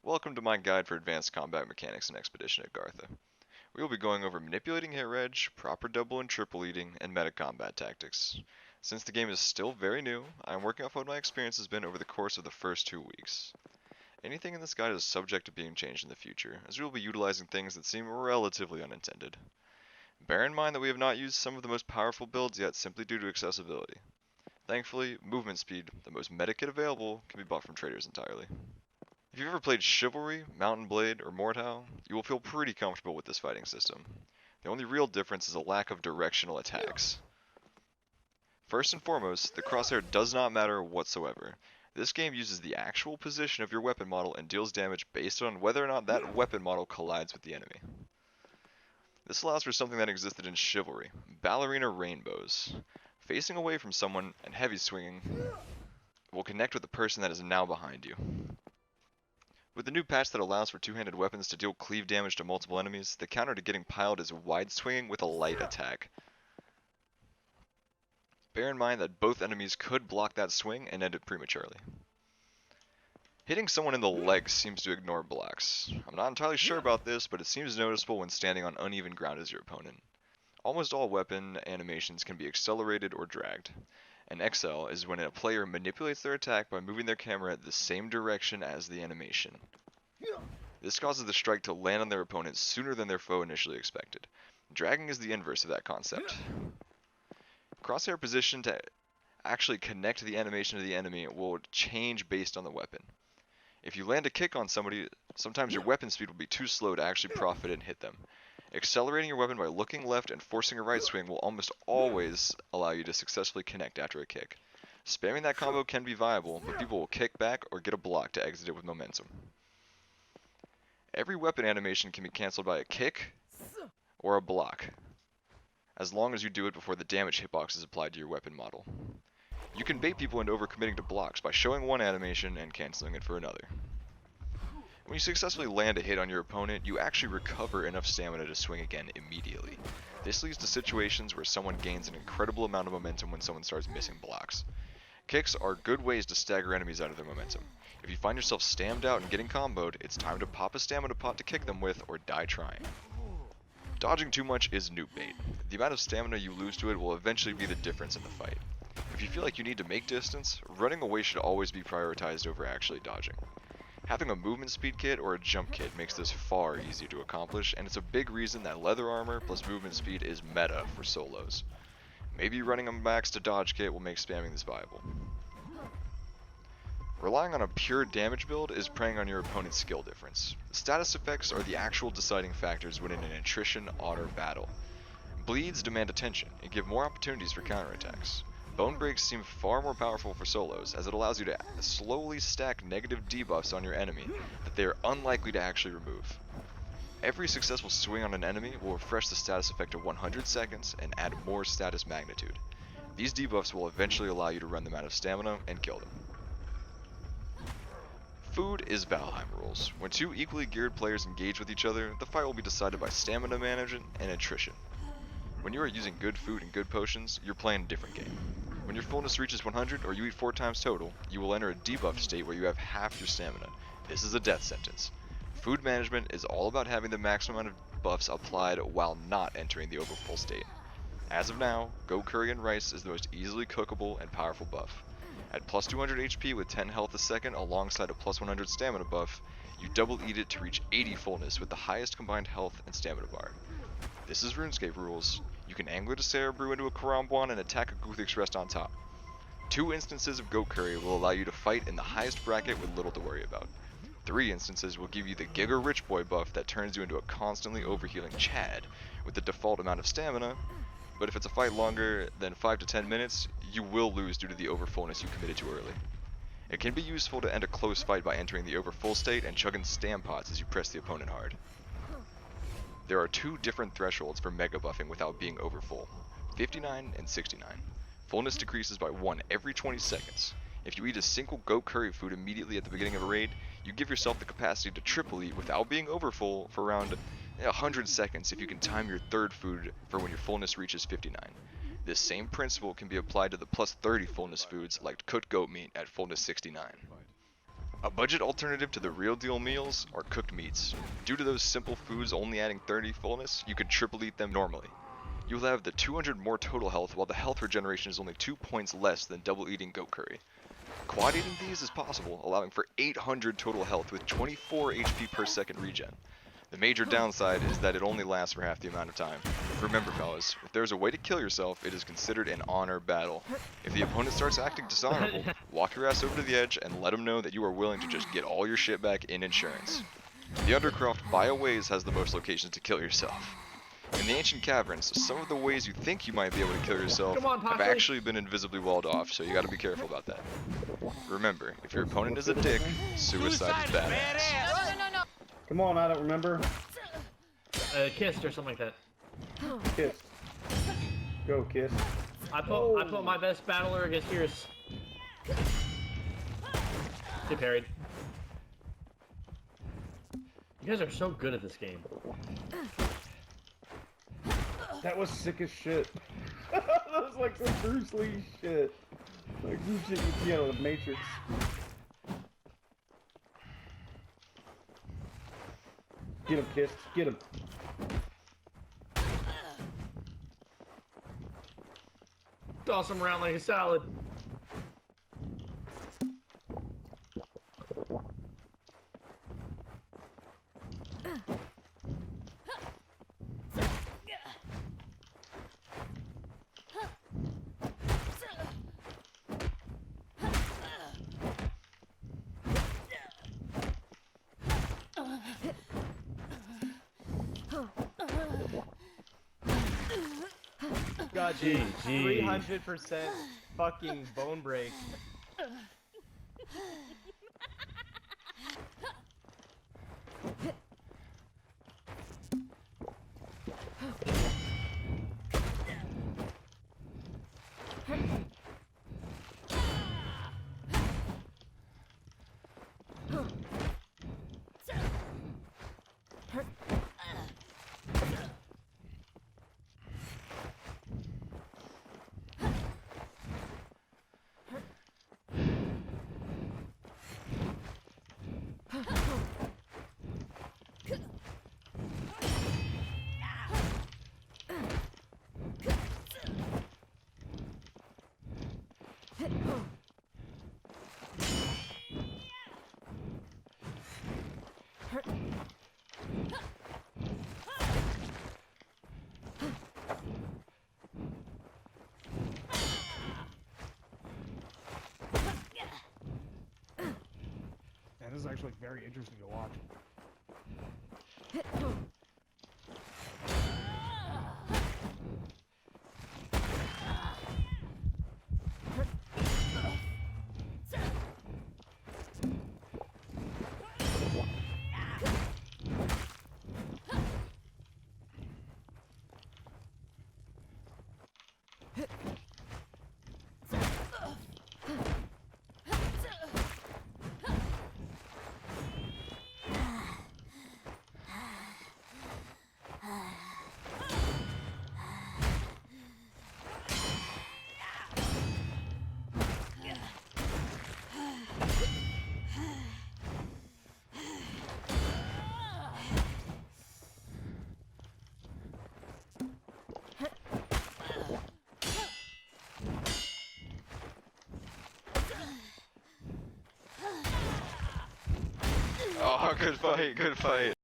Welcome to my guide for advanced combat mechanics in Expedition Agartha. We will be going over manipulating hit reg, proper double and triple eating, and meta combat tactics. Since the game is still very new, I am working off what my experience has been over the course of the first 2 weeks. Anything in this guide is subject to being changed in the future, as we will be utilizing things that seem relatively unintended. Bear in mind that we have not used some of the most powerful builds yet simply due to accessibility. Thankfully, movement speed, the most meta kit available, can be bought from traders entirely. If you've ever played Chivalry, Mountain Blade, or Mortal, you will feel pretty comfortable with this fighting system. The only real difference is a lack of directional attacks. First and foremost, the crosshair does not matter whatsoever. This game uses the actual position of your weapon model and deals damage based on whether or not that weapon model collides with the enemy. This allows for something that existed in Chivalry, ballerina rainbows. Facing away from someone and heavy swinging will connect with the person that is now behind you. With the new patch that allows for two-handed weapons to deal cleave damage to multiple enemies, the counter to getting piled is wide swinging with a light attack. Bear in mind that both enemies could block that swing and end it prematurely. Hitting someone in the legs seems to ignore blocks. I'm not entirely sure about this, but it seems noticeable when standing on uneven ground as your opponent. Almost all weapon animations can be accelerated or dragged. An XL is when a player manipulates their attack by moving their camera the same direction as the animation. This causes the strike to land on their opponent sooner than their foe initially expected. Dragging is the inverse of that concept. Crosshair position to actually connect the animation to the enemy will change based on the weapon. If you land a kick on somebody, sometimes your weapon speed will be too slow to actually profit and hit them. Accelerating your weapon by looking left and forcing a right swing will almost always allow you to successfully connect after a kick. Spamming that combo can be viable, but people will kick back or get a block to exit it with momentum. Every weapon animation can be cancelled by a kick or a block, as long as you do it before the damage hitbox is applied to your weapon model. You can bait people into overcommitting to blocks by showing one animation and cancelling it for another. When you successfully land a hit on your opponent, you actually recover enough stamina to swing again immediately. This leads to situations where someone gains an incredible amount of momentum when someone starts missing blocks. Kicks are good ways to stagger enemies out of their momentum. If you find yourself stammed out and getting comboed, it's time to pop a stamina pot to kick them with or die trying. Dodging too much is noob bait. The amount of stamina you lose to it will eventually be the difference in the fight. If you feel like you need to make distance, running away should always be prioritized over actually dodging. Having a movement speed kit or a jump kit makes this far easier to accomplish, and it's a big reason that leather armor plus movement speed is meta for solos. Maybe running a max to dodge kit will make spamming this viable. Relying on a pure damage build is preying on your opponent's skill difference. Status effects are the actual deciding factors when in an attrition otter battle. Bleeds demand attention and give more opportunities for counterattacks. Bone breaks seem far more powerful for solos, as it allows you to slowly stack negative debuffs on your enemy that they are unlikely to actually remove. Every successful swing on an enemy will refresh the status effect to 100 seconds and add more status magnitude. These debuffs will eventually allow you to run them out of stamina and kill them. Food is Valheim rules. When two equally geared players engage with each other, the fight will be decided by stamina management and attrition. When you are using good food and good potions, you're playing a different game. When your fullness reaches 100 or you eat 4 times total, you will enter a debuff state where you have half your stamina. This is a death sentence. Food management is all about having the maximum amount of buffs applied while not entering the overfull state. As of now, Go Curry and Rice is the most easily cookable and powerful buff. At plus 200 HP with 10 health a second alongside a plus 100 stamina buff, you double eat it to reach 80 fullness with the highest combined health and stamina bar. This is RuneScape rules. You can angler to Cerebrew into a Karambwan and attack a Guthix Rest on top. 2 instances of Goat Curry will allow you to fight in the highest bracket with little to worry about. 3 instances will give you the Giga Rich Boy buff that turns you into a constantly overhealing Chad with the default amount of stamina, but if it's a fight longer than 5 to 10 minutes, you will lose due to the overfullness you committed to early. It can be useful to end a close fight by entering the overfull state and chugging stam pots as you press the opponent hard. There are 2 different thresholds for mega buffing without being overfull, 59 and 69. Fullness decreases by 1 every 20 seconds. If you eat a single goat curry food immediately at the beginning of a raid, you give yourself the capacity to triple eat without being overfull for around 100 seconds if you can time your third food for when your fullness reaches 59. This same principle can be applied to the plus 30 fullness foods like cooked goat meat at fullness 69. A budget alternative to the real deal meals are cooked meats. Due to those simple foods only adding 30 fullness, you could triple eat them normally. You'll have the 200 more total health while the health regeneration is only 2 points less than double eating goat curry. Quad eating these is possible, allowing for 800 total health with 24 HP per second regen. The major downside is that it only lasts for half the amount of time. Remember fellas, if there's a way to kill yourself, it is considered an honor battle. If the opponent starts acting dishonorable, walk your ass over to the edge and let them know that you are willing to just get all your shit back in insurance. The Undercroft by a ways has the most locations to kill yourself. In the ancient caverns, some of the ways you think you might be able to kill yourself have actually been invisibly walled off, so you gotta be careful about that. Remember, if your opponent is a dick, suicide is badass. No. Come on, I don't remember. Kissed or something like that. Kiss. Go, Kiss. I put my best battler against yours. Get parried. You guys are so good at this game. That was sick as shit. That was like some Bruce Lee shit. Like some shit you see out of the Matrix. Get him, Kiss. Get him. Toss him around like a salad. God, GG. 300% fucking bone break. That is actually very interesting to watch. Oh, good fight, good fight.